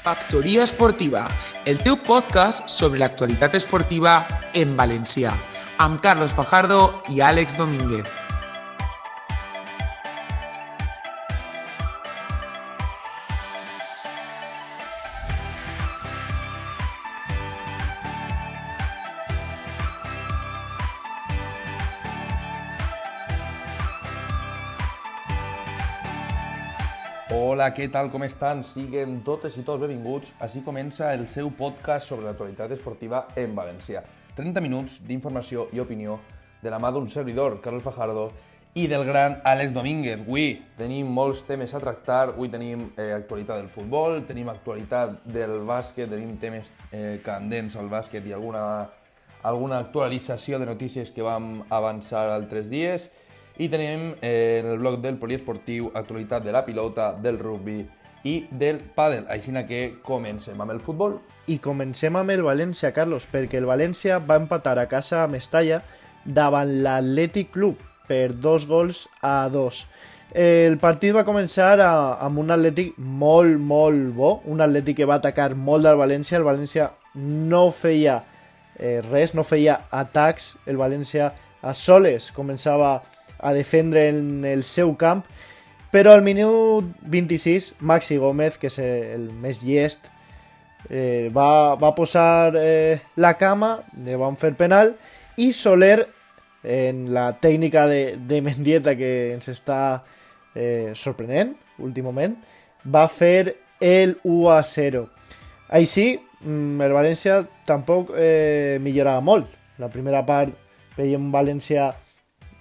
Factoria Esportiva, el teu podcast sobre l'actualitat esportiva en valencià, amb Carlos Fajardo i Àlex Domínguez. Hola, què tal, com estan? Siguen totes i tots benvinguts. Així comença el seu podcast sobre l'actualitat esportiva en valencià. 30 minuts d'informació i opinió de la mà d'un servidor, Carlos Fajardo, i del gran Àlex Domínguez. Avui tenim molts temes a tractar. Avui tenim actualitat del futbol, tenim actualitat del bàsquet, tenim temes candents al bàsquet i alguna actualització de notícies que vam avançar altres dies. I tenim en el bloc del poliesportiu actualitat de la pilota, del rugby i del pàdel. Així que comencem amb el futbol. I comencem amb el València, Carlos, perquè el València va empatar a casa a Mestalla davant l'Atlètic Club per 2-2. El partit va començar amb un Atlètic molt bo, un Atlètic que va atacar molt del València. El València no feia res, no feia atacs. El València a soles començava a defendre en el seu camp, però al minut 26 Maxi Gómez, que és el més llest, va posar la cama, li van fer penal, i Soler, en la tècnica de Mendieta que ens està sorprenent últimament, va fer el 1-0. Així, el València tampoc millorava molt. La primera part veiem un València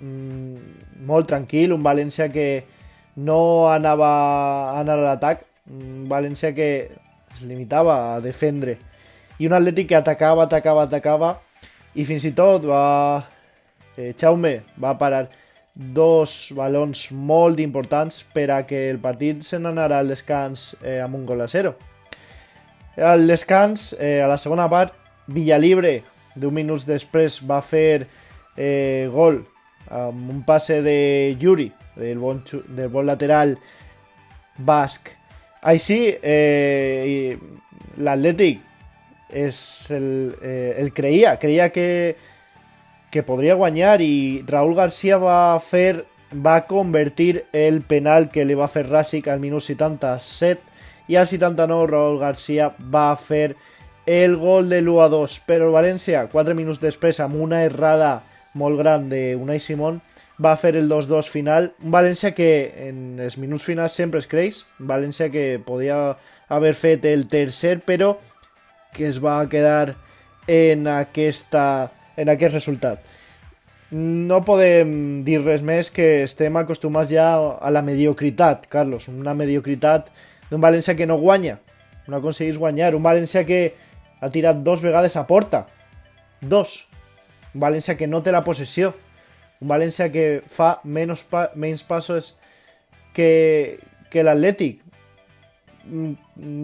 molt tranquil, un València que no anava a anar a l'atac, un València que es limitava a defendre, i un Atlètic que atacava, i fins i tot Jaume va parar dos balons molt importants per a que el partit se n'anara al descans amb un 0-0. Al descans, a la segona part, Villalibre, 10 minuts després, va fer gol amb un passe de Yuri, del bon lateral basc. Així, l'Atlètic el creia que podria guanyar, i Raúl García va convertir el penal que li va fer Rasic al minut 77, i al 79 Raúl García va fer el gol de l'1-2, però el València 4 minuts després, amb una errada molt gran de Unai Simón, va fer el 2-2 final. Un València que en els minuts finals sempre es creix, un València que podia haver fet el tercer, però que es va quedar en aquest resultat. No podem dir res més, que estem acostumats ja a la mediocritat, Carlos, una mediocritat d'un València que no guanya, no aconsegueix guanyar, un València que ha tirat 2 vegades a porta, 2. Un València que no té la possessió, un València que fa menys passos que l'Atlètic.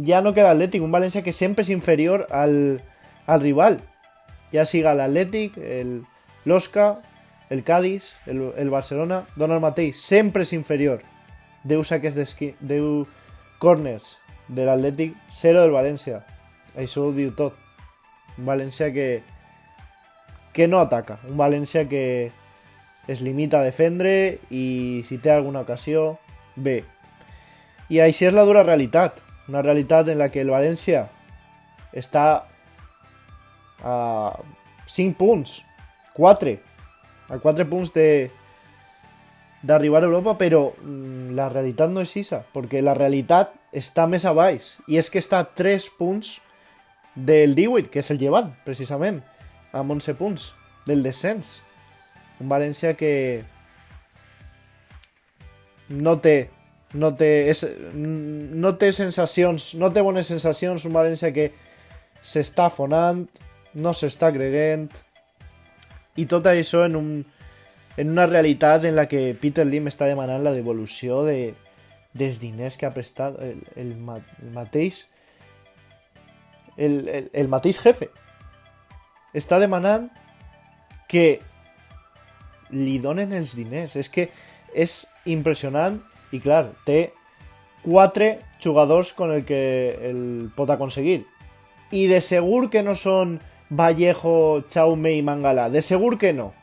Ja no que l'Atlètic, un València que sempre és inferior al rival, ja siga l'Atlètic, l'Osca, el Cádiz, el Barcelona, dona el mateix, sempre és inferior. 10 saques d'esquí, 10 corners de l'Atlètic, 0 del València. Això ho diu tot. Un València que no ataca, un València que es limita a defendre, i si té alguna ocasió, bé. I així és la dura realitat, una realitat en la que el València està a 5 punts, 4 punts d'arribar a Europa, però la realitat no és esa, perquè la realitat està més a baix, i és que està a 3 punts del 18, que és el Llevant, precisament, amb 11 punts del descens. Un València que no té sensacions, no té bones sensacions, un València que s'està afonant, no s'està creient, i tot això en una realitat en la que Peter Lim està demanant la devolució dels diners que ha prestat el mateix jefe. Està demanant que li donen els diners. És que és impressionant, i clar, té 4 jugadors con el que el pot aconseguir. I de segur que no són Vallejo, Chaume i Mangala. De segur que no.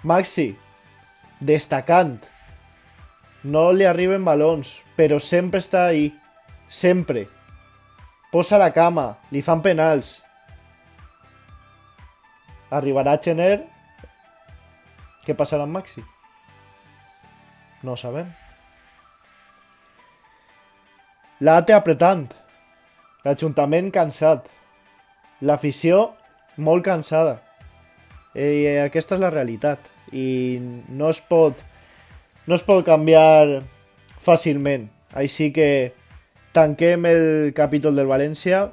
Maxi, destacant. No li arriben balons, però sempre està ahí. Sempre. Posa la cama, li fan penals. Arribarà Chener. Què passarà amb Maxi? No ho sabem. L'AT apretant. L'Ajuntament cansat. L'afició molt cansada. I aquesta és la realitat. I no es pot canviar fàcilment. Així que tanquem el capítol del València,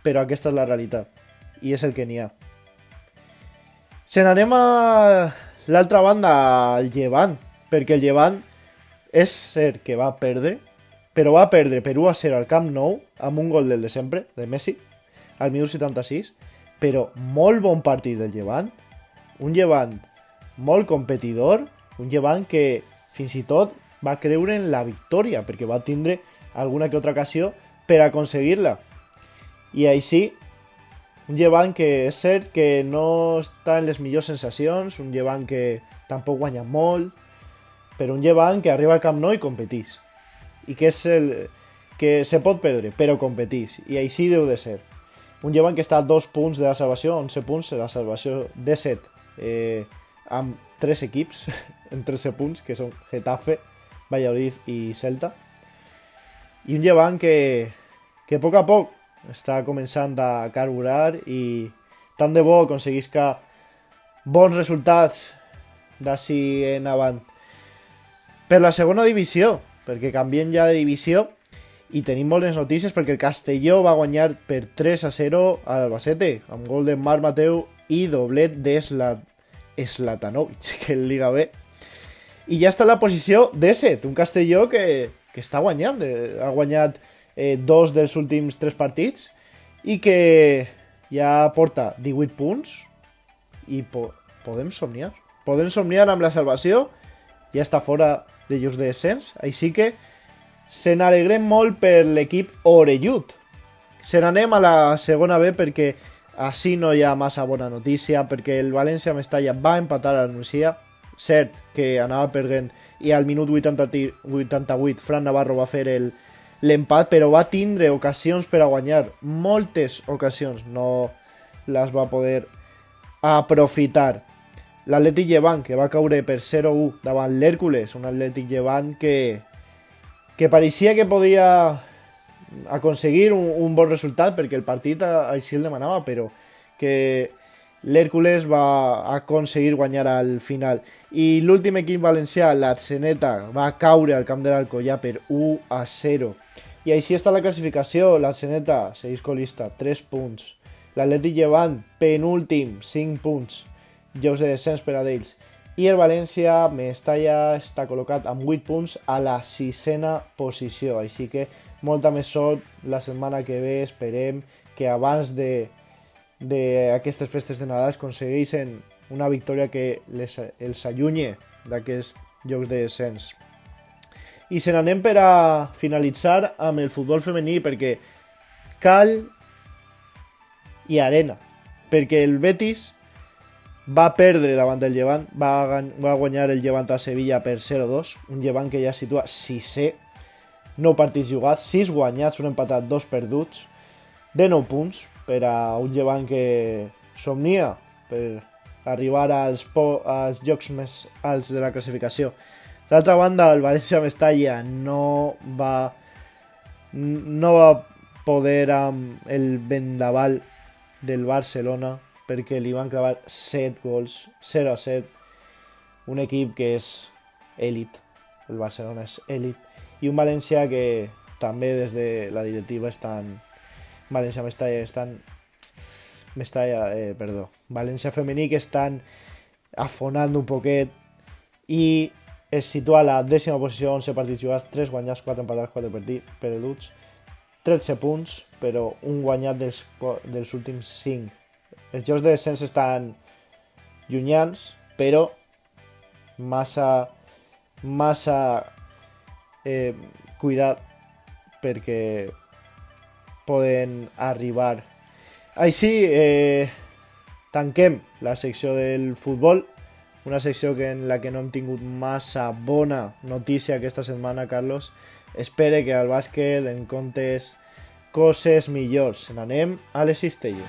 però aquesta és la realitat. I és el que n'hi ha. Se n'anem a l'altra banda, al Llevant, perquè el Llevant és cert que va perdre, però va perdre per 1-0 al Camp Nou, amb un gol del de sempre, de Messi, al minut 76, però molt bon partit del Llevant, un Llevant molt competidor, un Llevant que fins i tot va creure en la victòria, perquè va tindre alguna que altra ocasió per aconseguir-la. I així, un Llevant que és cert que no està en les millors sensacions, un Llevant que tampoc guanya molt, però un Llevant que arriba al Camp Nou i competís. I que és el que se pot perdre, però competís. I així deu de ser. Un Llevant que està a 2 punts de la salvació, 11 punts de la salvació de 7, amb 3 equips en 13 punts, que són Getafe, Valladolid i Celta. I un Llevant que a poc està començant a carburar i tant de bo aconseguisca bons resultats d'ací en avant. Per la segona divisió, perquè canviem ja de divisió i tenim moltes notícies perquè el Castelló va guanyar per 3-0 a l'Albacete amb gol de Marc Mateu i doblet de Zlatanovic, que el Liga B. I ja està en la posició d'7, un Castelló que està guanyant, ha guanyat 2 dels últims 3 partits i que ja porta 18 punts i podem somniar. Podem somniar amb la salvació, ja està fora de llocs de descens, així que se n'alegrem molt per l'equip orellut. Se n'anem a la segona B perquè així no hi ha massa bona notícia, perquè el València Mestalla va empatar a la Nucia, cert que anava perdent i al minut 88 Fran Navarro va fer l'empat, però va tindre ocasions per a guanyar, moltes ocasions, no les va poder aprofitar. L'Atlètic Llevant, que va caure per 0-1 davant l'Hèrcules, un Atlètic Llevant que pareixia que podia aconseguir un bon resultat, perquè el partit així el demanava, però que l'Hèrcules va aconseguir guanyar al final. I l'últim equip valencià, l'Atzeneta, va caure al camp de l'Alcoyà per 1-0. I així està la classificació. L'Atzeneta segueix colista, 3 punts. L'Atlètic Llevant, penúltim, 5 punts. Llocs de descens per a d'ells. I el València Mestalla està col·locat amb 8 punts a la 6ena posició. Així que molta més sort la setmana que ve. Esperem que abans d'aquestes festes de Nadal aconsegueixen una victòria que els allunye d'aquests llocs de descens. I se n'anem per a finalitzar amb el futbol femení, perquè cal i arena, perquè el Betis va perdre davant del Llevant, va guanyar el Llevant a Sevilla per 0-2, un Llevant que ja situa 6è, 9 partits jugats, 6 guanyats, un empatat, 2 perduts, de 9 punts, per a un Llevant que somnia per arribar als llocs més alts de la classificació. D'altra banda, el València Mestalla no va poder amb el vendaval del Barcelona, perquè li van clavar 7 gols, 0-7, un equip que és èlit, el Barcelona és èlit, i un València que també des de la directiva València femení que estan afonant un poquet i es situa a la 10ª posició, 11 partits jugats, 3 guanyats, 4 empatats, 4 perduts, 13 punts, però un guanyat dels últims 5. Els jocs de descens estan llunyans, però massa cuidat perquè poden arribar. Així, tanquem la secció del futbol, una secció en la que no hem tingut massa bona notícia aquesta setmana, Carlos. Espere que al bàsquet en comptes coses millors. N'anem a les cistelles.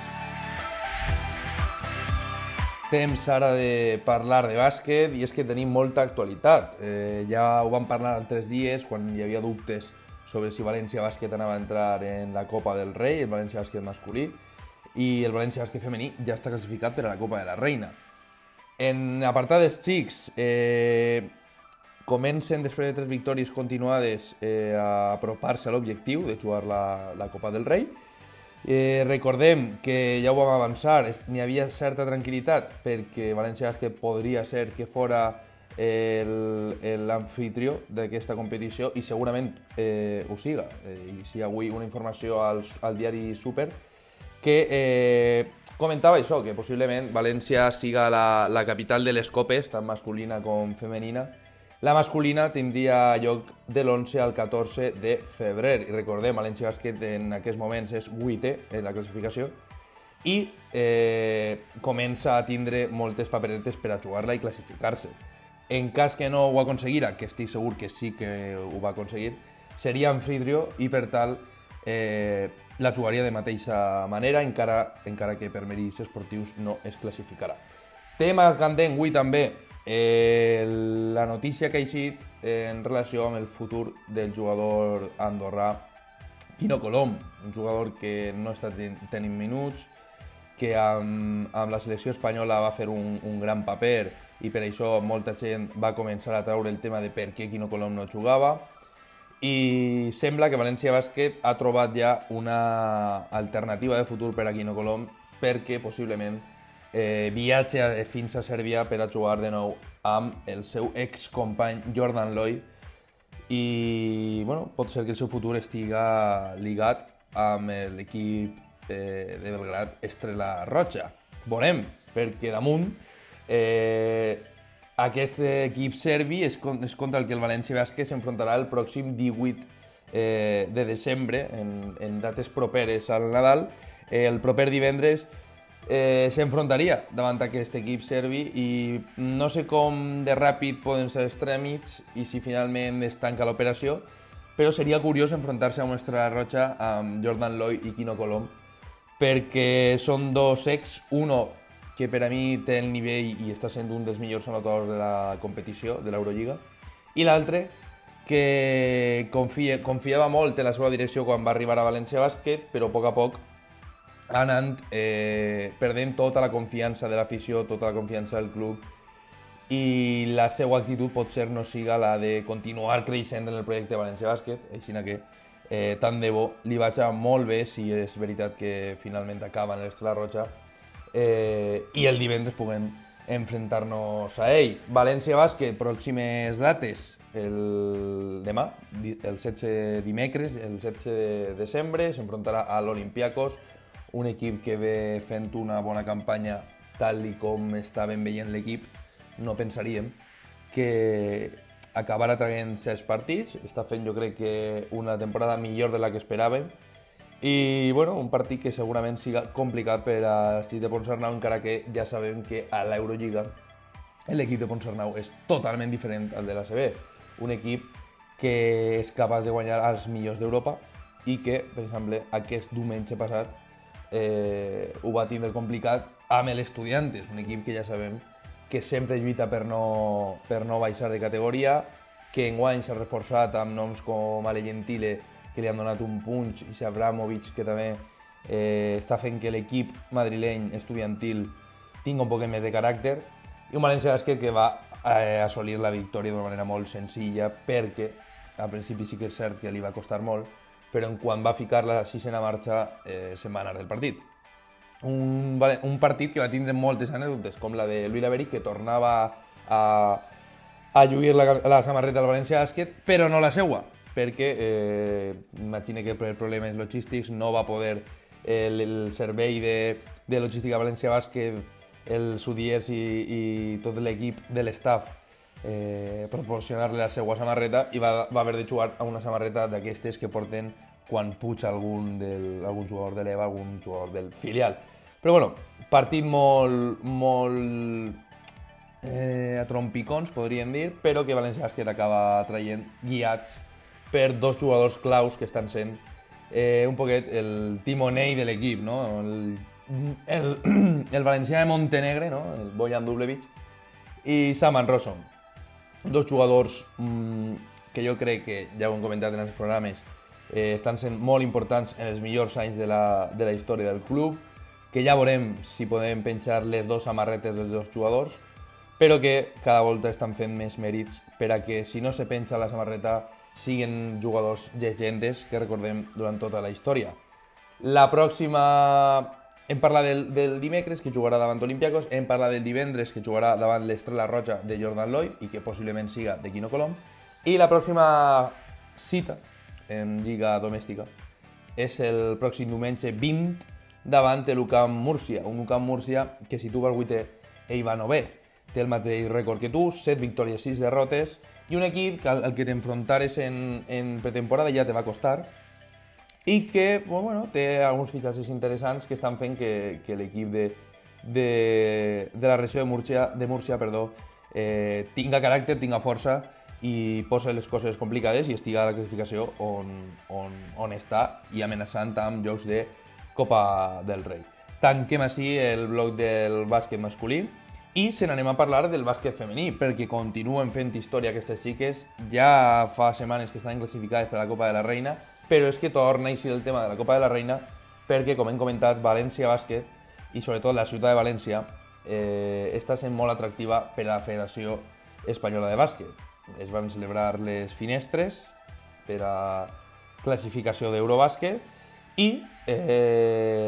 Temps ara de parlar de bàsquet i és que tenim molta actualitat. Ja ho vam parlar altres dies quan hi havia dubtes sobre si València Bàsquet anava a entrar en la Copa del Rei, el València Bàsquet masculí, i el València Bàsquet femení ja està classificat per a la Copa de la Reina. En apartat dels xics, comencen després de 3 victòries continuades a apropar-se a l'objectiu de jugar la Copa del Rei. Recordem que ja ho vam avançar, n'hi havia certa tranquil·litat perquè València Bàsquet podria ser que fora l'anfitrió d'aquesta competició i segurament ho siga. I sí, avui una informació al diari Super que comentava això, que possiblement València siga la capital de les copes, tant masculina com femenina. La masculina tindria lloc de l'11 al 14 de febrer. I recordem, València Bàsquet en aquests moments és 8è en la classificació i comença a tindre moltes paperetes per a jugar-la i classificar-se. En cas que no ho aconseguira, que estic segur que sí que ho va aconseguir, seria anfitrió i per tal la jugaria de mateixa manera, encara que per mèrits esportius no es classificarà. Tema candent avui també, la notícia que ha eixit en relació amb el futur del jugador andorrà Quino Colom, un jugador que no està tenint minuts, que amb la selecció espanyola va fer un gran paper i per això molta gent va començar a treure el tema de per què Quino Colom no jugava, i sembla que València Bàsquet ha trobat ja una alternativa de futur per a Quino Colom perquè possiblement viatge fins a Sèrbia per a jugar de nou amb el seu excompany Jordan Loy i pot ser que el seu futur estiga ligat amb l'equip de Belgrad Estrella Roja. Veurem, perquè damunt aquest equip serbi és contra el que el València Bàsquet s'enfrontarà el pròxim 18 de desembre, en dates properes al Nadal. El proper divendres s'enfrontaria davant aquest equip serbi i no sé com de ràpid poden ser els tràmits i si finalment es tanca l'operació, però seria curiós enfrontar-se amb Estrella Roja, amb Jordan Loy i Quino Colom, perquè són dos ex, uno que per a mi té el nivell i està sent un dels millors anotadors de la competició, de l'Eurolliga, i l'altre que confiava molt en la seva direcció quan va arribar a València Bàsquet, però a poc ha anat perdent tota la confiança de l'afició, tota la confiança del club, i la seva actitud potser no siga la de continuar creixent en el projecte València Bàsquet, així que tant de bo li vaig molt bé si és veritat que finalment acaba en l'Estrella Roja i el divendres puguem enfrontar-nos a ell. València Bàsquet, pròximes dates, demà, el 16 dimecres, el 16 de desembre, s'enfrontarà a l'Olympiacos, un equip que ve fent una bona campanya tal com estàvem veient l'equip. No pensaríem que acabarà traient 6 partits, està fent jo crec que una temporada millor de la que esperàvem i un partit que segurament siga complicat per a l'equip de Ponsarnau, encara que ja sabem que a l'Eurolliga l'equip de Ponsarnau és totalment diferent al de l'ACB, un equip que és capaç de guanyar als millors d'Europa i que, per exemple, aquest diumenge passat ho va tindre complicat amb l'Estudiantes, un equip que ja sabem que sempre lluita per no baixar de categoria, que enguany s'ha reforçat amb noms com Ale Gentile, que li han donat un punch, i Abramovic, que també està fent que l'equip madrileny estudiantil tingui un poc més de caràcter, i un València Bàsquet que va assolir la victòria d'una manera molt senzilla perquè al principi sí que és cert que li va costar molt, però quan va ficar la sisena marxa se'n va anar del partit. Un partit que va tindre moltes anècdotes, com la de Louis Laberic, que tornava a lluir la samarreta del València Bàsquet, però no la seua, perquè imagina que per problemes logístics no va poder el servei de logística València Bàsquet, els UDIers i tot l'equip de l'estaf proporcionar-li la seva samarreta i va haver de jugar a una samarreta d'aquestes que porten quan puja algun jugador de l'EVA, algun jugador del filial. Però bueno, partit molt a trompicons, podríem dir, però que València Bàsquet acaba traient guiats per dos jugadors claus que estan sent un poquet el timonei de l'equip, no? El valencià de Montenegre, no? El Bojan Dublevic, i Saman Rosom. Dos jugadors que jo crec que, ja ho hem comentat en els programes, estan sent molt importants en els millors anys de la història del club, que ja veurem si podem penjar les dues samarretes dels dos jugadors, però que cada volta estan fent més mèrits per a que, si no se penja la samarreta, siguin jugadors llegendes que recordem durant tota la història. La pròxima... Hem parlat del dimecres, que jugarà davant Olympiacos, hem parlat del divendres, que jugarà davant l'Estrella Roja de Jordan Lloyd i que possiblement siga de Quino Colom, i la pròxima cita en Lliga Domèstica és el pròxim diumenge 20 davant l'UCAM Múrcia, un UCAM Múrcia que, si tu vas vuitè, ell va novè. Té el mateix rècord que tu, 7 victòries, 6 derrotes, i un equip que al que t'enfrontares en pretemporada ja te va costar, i que bueno, té alguns fitxatges interessants que estan fent que l'equip de la regió de Múrcia tinga caràcter, tinga força i posa les coses complicades i estiga a la classificació on està i amenaçant amb jocs de Copa del Rei. Tanquem així el bloc del bàsquet masculí i se n'anem a parlar del bàsquet femení, perquè continuen fent història aquestes xiques. Ja fa setmanes que estan classificades per a la Copa de la Reina, però és que torna a eixir el tema de la Copa de la Reina perquè, com hem comentat, València Bàsquet i sobretot la ciutat de València està sent molt atractiva per a la Federació Espanyola de Bàsquet. Es van celebrar les finestres per a classificació d'Eurobàsquet i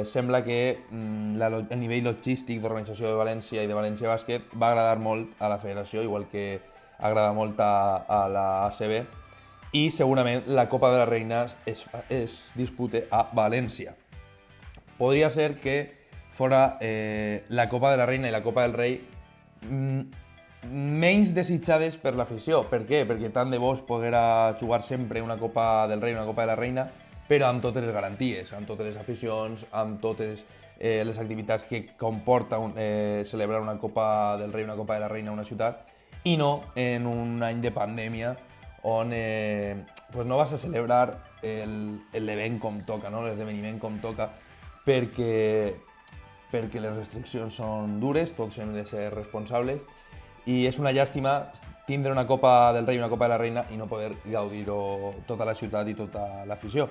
sembla que el nivell logístic d'organització de València i de València Bàsquet va agradar molt a la federació, igual que agrada molt a la ACB, i segurament la Copa de la Reina es dispute a València. Podria ser que fora la Copa de la Reina i la Copa del Rei menys desitjades per l'afició. Per què? Perquè tant de bo es poguera jugar sempre una Copa del Rei i una Copa de la Reina, però amb totes les garanties, amb totes les aficions, amb totes les activitats que comporta celebrar una Copa del Rei i una Copa de la Reina a una ciutat, i no en un any de pandèmia on no vas a celebrar l'event com toca, no? L'esdeveniment com toca, perquè les restriccions són dures, tots hem de ser responsables, i és una llàstima tindre una Copa del Rei i una Copa de la Reina i no poder gaudir-ho tota la ciutat i tota l'afició.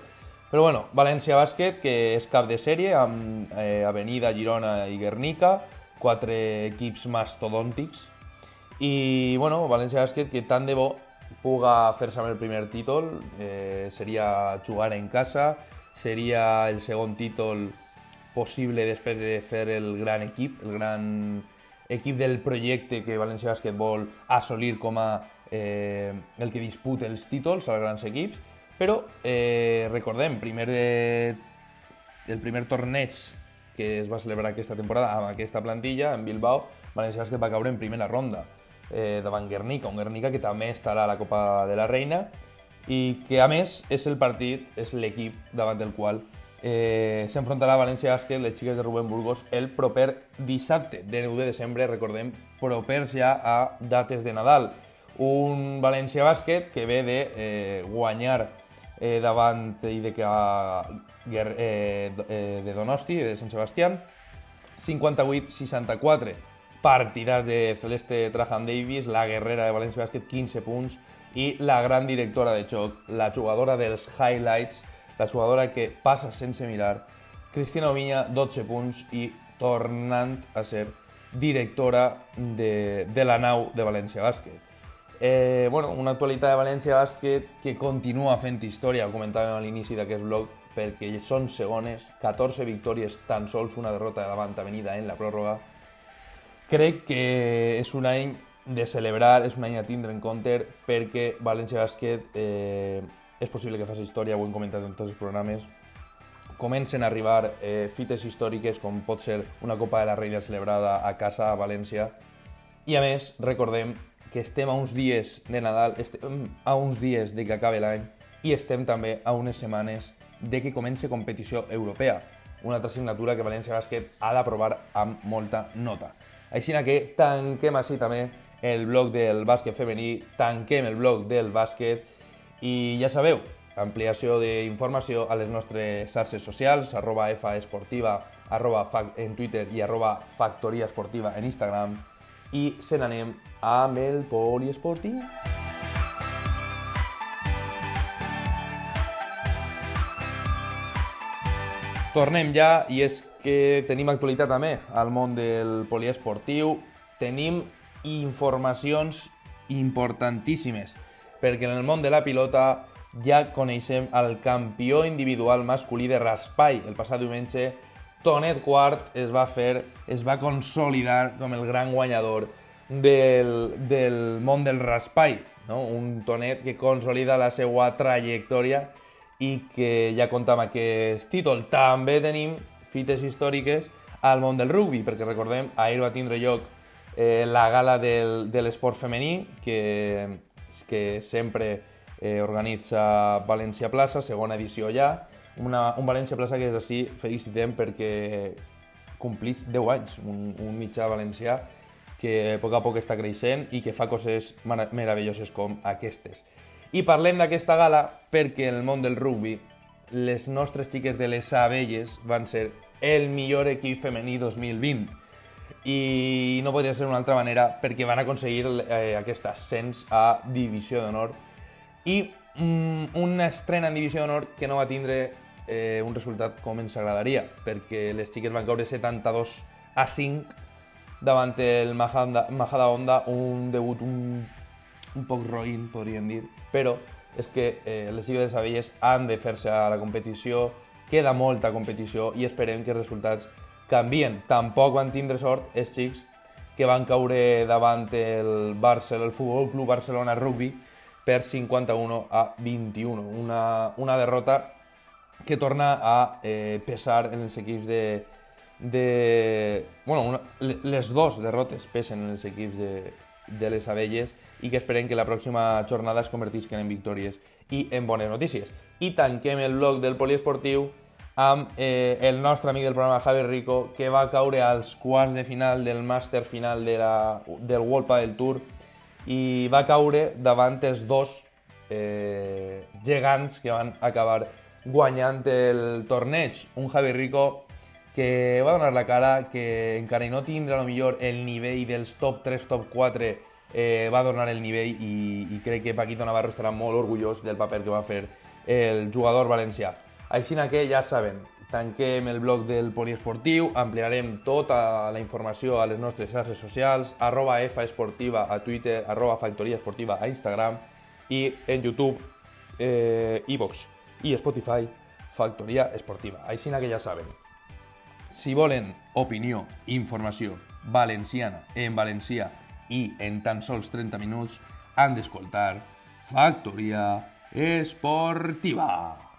Però bueno, València Bàsquet, que és cap de sèrie amb Avenida, Girona i Guernica, 4 equips mastodòntics, i bueno, València Bàsquet que tant de bo puga fer-se amb el primer títol, seria jugar en casa, seria el segon títol possible després de fer el gran equip del projecte que València Bàsquet vol assolir com a el que disputa els títols als grans equips, però recordem, el primer torneig que es va celebrar aquesta temporada amb aquesta plantilla, en Bilbao, València Bàsquet va caure en primera ronda davant Guernica, un Guernica que també estarà a la Copa de la Reina i que a més és l'equip davant del qual s'enfrontarà València Bàsquet, les xiques de Rubén Burgos, el proper dissabte de 9 de desembre, recordem, propers ja a dates de Nadal. Un València Bàsquet que ve de guanyar davant IDK de Donosti, de Sant Sebastián, 58-64. Partidars de Celeste Trajan Davis, la guerrera de València Bàsquet, 15 punts, i la gran directora de joc, la jugadora dels highlights, la jugadora que passa sense mirar, Cristina Oviña, 12 punts, i tornant a ser directora de la nau de València Bàsquet. Una actualitat de València Bàsquet que continua fent història, ho comentàvem a l'inici d'aquest blog, perquè són segones, 14 victòries, tan sols una derrota davant Avenida en la pròrroga. Crec que és un any de celebrar, és un any a tindre en compte, perquè València Bàsquet és possible que faci història, ho hem comentat en tots els programes. Comencen a arribar fites històriques com pot ser una Copa de la Reina celebrada a casa, a València. I a més, recordem que estem a uns dies de Nadal, estem a uns dies de que acabi l'any i estem també a unes setmanes de que comenci competició europea, una altra assignatura que València Bàsquet ha d'aprovar amb molta nota. Així que tanquem així també el bloc del bàsquet femení, tanquem el bloc del bàsquet i ja sabeu, ampliació d'informació a les nostres xarxes socials, @faesportiva, en Twitter i @factoriaesportiva en Instagram. I se n'anem amb el poliesportiu. Tornem ja, i és que tenim actualitat també al món del poliesportiu. Tenim informacions importantíssimes, perquè en el món de la pilota ja coneixem el campió individual masculí de raspall. El passat diumenge, Tonet Quart es va consolidar com el gran guanyador del món del raspall, no? Un Tonet que consolida la seva trajectòria i que ja compta amb aquest títol. També tenim fites històriques al món del rugby, perquè recordem, ahir va tindre lloc la gala de l'esport femení, que sempre organitza València Plaça, segona edició ja. Un València Plaça que des d'ací felicitem perquè complís 10 anys, un mitjà valencià que a poc a poc està creixent i que fa coses meravelloses com aquestes. I parlem d'aquesta gala perquè en el món del rugby les nostres xiques de les Abelles van ser el millor equip femení 2020 i no podria ser d'una altra manera perquè van aconseguir aquest ascens a Divisió d'Honor i una estrena en Divisió d'Honor que no va tindre un resultat com ens agradaria, perquè les xiques van caure 72-5 davant el Majadahonda, un debut un poc roïn, podríem dir, però és que les xiques de les Abelles han de fer-se a la competició, queda molta competició i esperem que els resultats canvien. Tampoc van tindre sort els xics que van caure davant el Futbol Club Barcelona Rugby per 51-21. Una derrota que torna a pesar en els equips les dos derrotes pesen en els equips de les Abelles i que esperem que la pròxima jornada es convertisquen en victòries i en bones notícies. I tanquem el bloc del poliesportiu amb el nostre amic del programa, Javi Rico, que va caure als quarts de final del màster final del World Padel Tour i va caure davant els dos gegants que van acabar guanyant el torneig. Un Javi Rico que va donar la cara, que encara no tindrà a lo millor el nivell dels top 3, top 4, va donar el nivell i crec que Paquito Navarro estarà molt orgullós del paper que va fer el jugador valencià. Així que ja saben, tanquem el bloc del poliesportiu, ampliarem tota la informació a les nostres xarxes socials, @faesportiva a Twitter, @factoriaesportiva a Instagram i en YouTube, iVoox i Spotify, Factoria Esportiva. Així que ja saben, si volen opinió, informació valenciana en valencià i en tan sols 30 minuts, han d'escoltar Factoria Esportiva.